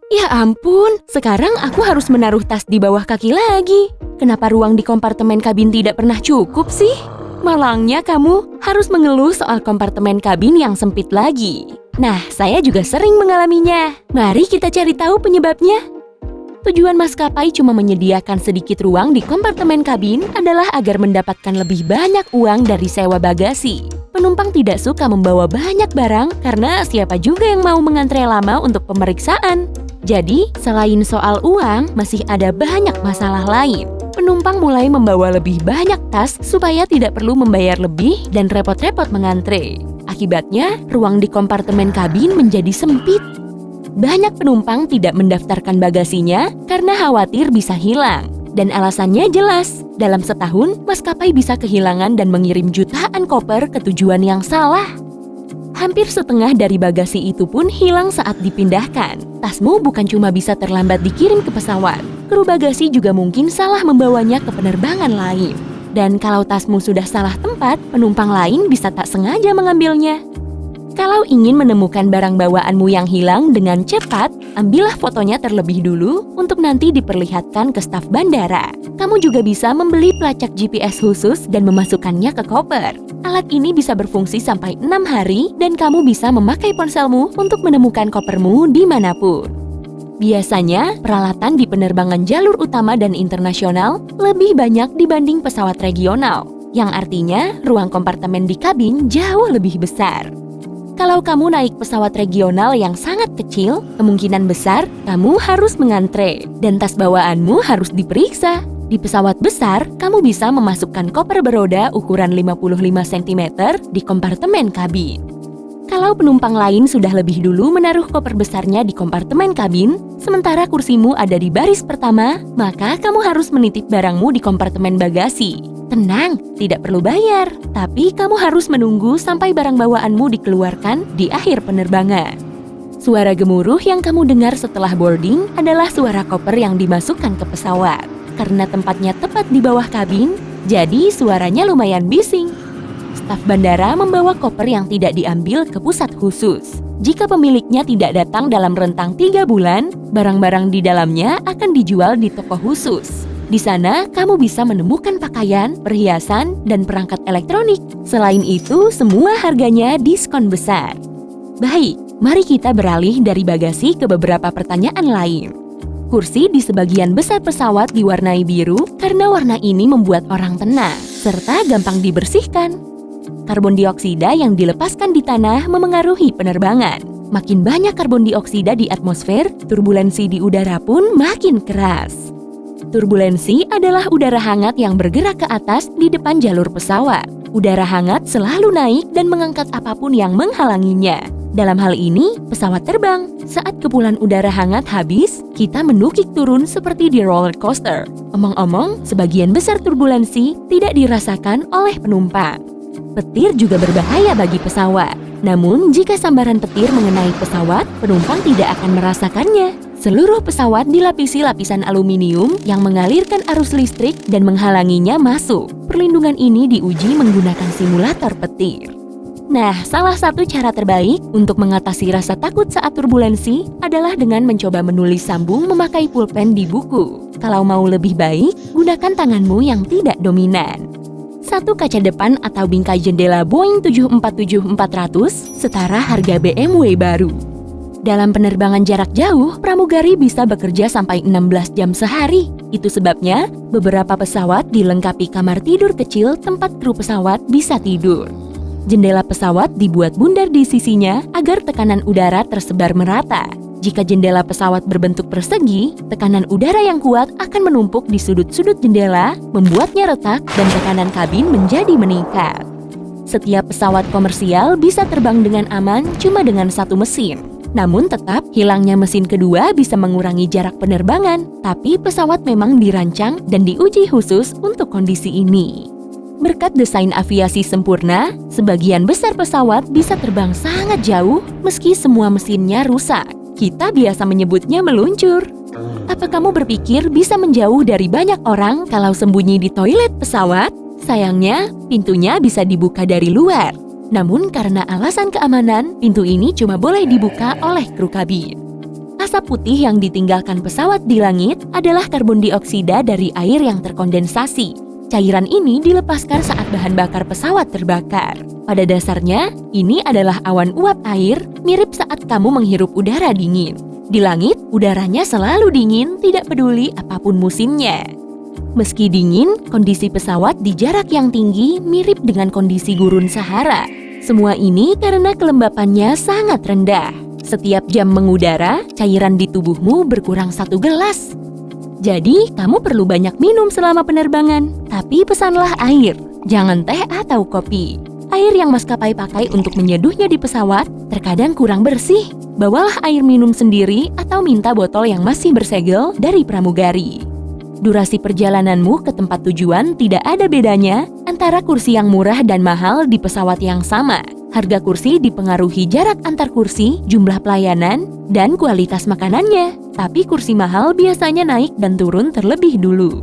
Ya ampun, sekarang aku harus menaruh tas di bawah kaki lagi. Kenapa ruang di kompartemen kabin tidak pernah cukup sih? Malangnya kamu harus mengeluh soal kompartemen kabin yang sempit lagi. Nah, saya juga sering mengalaminya. Mari kita cari tahu penyebabnya. Tujuan maskapai cuma menyediakan sedikit ruang di kompartemen kabin adalah agar mendapatkan lebih banyak uang dari sewa bagasi. Penumpang tidak suka membawa banyak barang karena siapa juga yang mau mengantre lama untuk pemeriksaan. Jadi, selain soal uang, masih ada banyak masalah lain. Penumpang mulai membawa lebih banyak tas supaya tidak perlu membayar lebih dan repot-repot mengantre. Akibatnya, ruang di kompartemen kabin menjadi sempit. Banyak penumpang tidak mendaftarkan bagasinya karena khawatir bisa hilang. Dan alasannya jelas, dalam setahun maskapai bisa kehilangan dan mengirim jutaan koper ke tujuan yang salah. Hampir setengah dari bagasi itu pun hilang saat dipindahkan. Tasmu bukan cuma bisa terlambat dikirim ke pesawat, kru bagasi juga mungkin salah membawanya ke penerbangan lain. Dan kalau tasmu sudah salah tempat, penumpang lain bisa tak sengaja mengambilnya. Kalau ingin menemukan barang bawaanmu yang hilang dengan cepat, ambillah fotonya terlebih dulu untuk nanti diperlihatkan ke staf bandara. Kamu juga bisa membeli pelacak GPS khusus dan memasukkannya ke koper. Alat ini bisa berfungsi sampai 6 hari dan kamu bisa memakai ponselmu untuk menemukan kopermu dimanapun. Biasanya, peralatan di penerbangan jalur utama dan internasional lebih banyak dibanding pesawat regional, yang artinya ruang kompartemen di kabin jauh lebih besar. Kalau kamu naik pesawat regional yang sangat kecil, kemungkinan besar kamu harus mengantre dan tas bawaanmu harus diperiksa. Di pesawat besar, kamu bisa memasukkan koper beroda ukuran 55 cm di kompartemen kabin. Kalau penumpang lain sudah lebih dulu menaruh koper besarnya di kompartemen kabin, sementara kursimu ada di baris pertama, maka kamu harus menitip barangmu di kompartemen bagasi. Tenang, tidak perlu bayar, tapi kamu harus menunggu sampai barang bawaanmu dikeluarkan di akhir penerbangan. Suara gemuruh yang kamu dengar setelah boarding adalah suara koper yang dimasukkan ke pesawat. Karena tempatnya tepat di bawah kabin, jadi suaranya lumayan bising. Staf bandara membawa koper yang tidak diambil ke pusat khusus. Jika pemiliknya tidak datang dalam rentang 3 bulan, barang-barang di dalamnya akan dijual di toko khusus. Di sana, kamu bisa menemukan pakaian, perhiasan, dan perangkat elektronik. Selain itu, semua harganya diskon besar. Baik, mari kita beralih dari bagasi ke beberapa pertanyaan lain. Kursi di sebagian besar pesawat diwarnai biru karena warna ini membuat orang tenang, serta gampang dibersihkan. Karbon dioksida yang dilepaskan di tanah memengaruhi penerbangan. Makin banyak karbon dioksida di atmosfer, turbulensi di udara pun makin keras. Turbulensi adalah udara hangat yang bergerak ke atas di depan jalur pesawat. Udara hangat selalu naik dan mengangkat apapun yang menghalanginya. Dalam hal ini, pesawat terbang. Saat kepulan udara hangat habis, kita menukik turun seperti di roller coaster. Omong-omong, sebagian besar turbulensi tidak dirasakan oleh penumpang. Petir juga berbahaya bagi pesawat. Namun, jika sambaran petir mengenai pesawat, penumpang tidak akan merasakannya. Seluruh pesawat dilapisi lapisan aluminium yang mengalirkan arus listrik dan menghalanginya masuk. Perlindungan ini diuji menggunakan simulator petir. Nah, salah satu cara terbaik untuk mengatasi rasa takut saat turbulensi adalah dengan mencoba menulis sambung memakai pulpen di buku. Kalau mau lebih baik, gunakan tanganmu yang tidak dominan. Satu kaca depan atau bingkai jendela Boeing 747-400 setara harga BMW baru. Dalam penerbangan jarak jauh, pramugari bisa bekerja sampai 16 jam sehari. Itu sebabnya, beberapa pesawat dilengkapi kamar tidur kecil tempat kru pesawat bisa tidur. Jendela pesawat dibuat bundar di sisinya agar tekanan udara tersebar merata. Jika jendela pesawat berbentuk persegi, tekanan udara yang kuat akan menumpuk di sudut-sudut jendela, membuatnya retak dan tekanan kabin menjadi meningkat. Setiap pesawat komersial bisa terbang dengan aman cuma dengan satu mesin. Namun tetap, hilangnya mesin kedua bisa mengurangi jarak penerbangan, tapi pesawat memang dirancang dan diuji khusus untuk kondisi ini. Berkat desain aviasi sempurna, sebagian besar pesawat bisa terbang sangat jauh meski semua mesinnya rusak. Kita biasa menyebutnya meluncur. Apa kamu berpikir bisa menjauh dari banyak orang kalau sembunyi di toilet pesawat? Sayangnya, pintunya bisa dibuka dari luar. Namun karena alasan keamanan, pintu ini cuma boleh dibuka oleh kru kabin. Asap putih yang ditinggalkan pesawat di langit adalah karbon dioksida dari air yang terkondensasi. Cairan ini dilepaskan saat bahan bakar pesawat terbakar. Pada dasarnya, ini adalah awan uap air, mirip saat kamu menghirup udara dingin. Di langit, udaranya selalu dingin, tidak peduli apapun musimnya. Meski dingin, kondisi pesawat di jarak yang tinggi mirip dengan kondisi gurun Sahara. Semua ini karena kelembapannya sangat rendah. Setiap jam mengudara, cairan di tubuhmu berkurang 1 gelas. Jadi, kamu perlu banyak minum selama penerbangan. Tapi pesanlah air, jangan teh atau kopi. Air yang maskapai pakai untuk menyeduhnya di pesawat terkadang kurang bersih. Bawalah air minum sendiri atau minta botol yang masih bersegel dari pramugari. Durasi perjalananmu ke tempat tujuan tidak ada bedanya antara kursi yang murah dan mahal di pesawat yang sama. Harga kursi dipengaruhi jarak antar kursi, jumlah pelayanan, dan kualitas makanannya. Tapi kursi mahal biasanya naik dan turun terlebih dulu.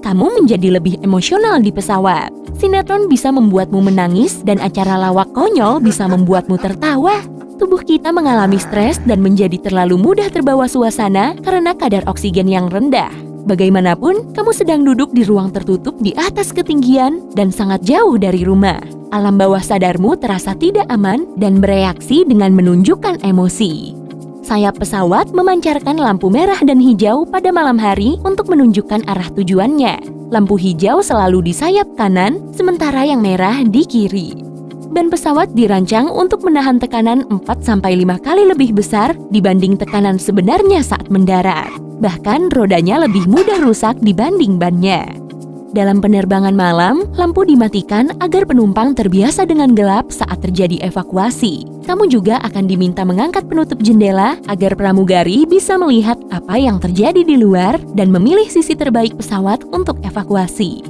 Kamu menjadi lebih emosional di pesawat. Sinetron bisa membuatmu menangis dan acara lawak konyol bisa membuatmu tertawa. Tubuh kita mengalami stres dan menjadi terlalu mudah terbawa suasana karena kadar oksigen yang rendah. Bagaimanapun, kamu sedang duduk di ruang tertutup di atas ketinggian dan sangat jauh dari rumah. Alam bawah sadarmu terasa tidak aman dan bereaksi dengan menunjukkan emosi. Sayap pesawat memancarkan lampu merah dan hijau pada malam hari untuk menunjukkan arah tujuannya. Lampu hijau selalu di sayap kanan, sementara yang merah di kiri. Ban pesawat dirancang untuk menahan tekanan 4-5 kali lebih besar dibanding tekanan sebenarnya saat mendarat. Bahkan rodanya lebih mudah rusak dibanding bannya. Dalam penerbangan malam, lampu dimatikan agar penumpang terbiasa dengan gelap saat terjadi evakuasi. Kamu juga akan diminta mengangkat penutup jendela agar pramugari bisa melihat apa yang terjadi di luar dan memilih sisi terbaik pesawat untuk evakuasi.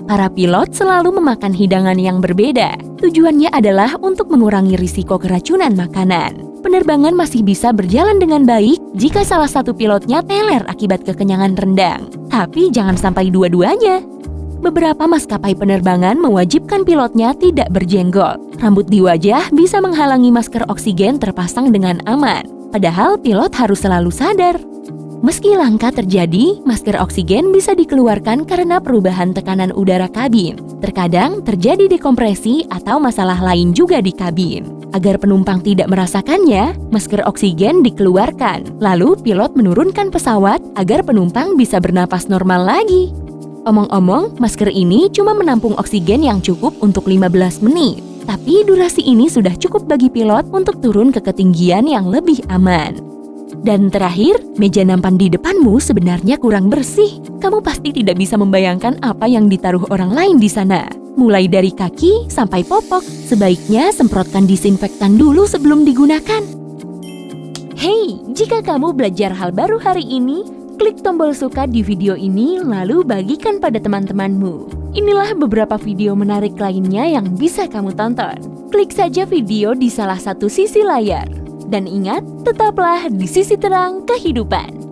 Para pilot selalu memakan hidangan yang berbeda. Tujuannya adalah untuk mengurangi risiko keracunan makanan. Penerbangan masih bisa berjalan dengan baik jika salah satu pilotnya teler akibat kekenyangan rendang. Tapi jangan sampai dua-duanya. Beberapa maskapai penerbangan mewajibkan pilotnya tidak berjenggot. Rambut di wajah bisa menghalangi masker oksigen terpasang dengan aman. Padahal pilot harus selalu sadar. Meski langka terjadi, masker oksigen bisa dikeluarkan karena perubahan tekanan udara kabin. Terkadang terjadi dekompresi atau masalah lain juga di kabin. Agar penumpang tidak merasakannya, masker oksigen dikeluarkan. Lalu pilot menurunkan pesawat agar penumpang bisa bernapas normal lagi. Omong-omong, masker ini cuma menampung oksigen yang cukup untuk 15 menit. Tapi durasi ini sudah cukup bagi pilot untuk turun ke ketinggian yang lebih aman. Dan terakhir, meja nampan di depanmu sebenarnya kurang bersih. Kamu pasti tidak bisa membayangkan apa yang ditaruh orang lain di sana. Mulai dari kaki sampai popok, sebaiknya semprotkan disinfektan dulu sebelum digunakan. Hey, jika kamu belajar hal baru hari ini, klik tombol suka di video ini lalu bagikan pada teman-temanmu. Inilah beberapa video menarik lainnya yang bisa kamu tonton. Klik saja video di salah satu sisi layar. Dan ingat, tetaplah di sisi terang kehidupan.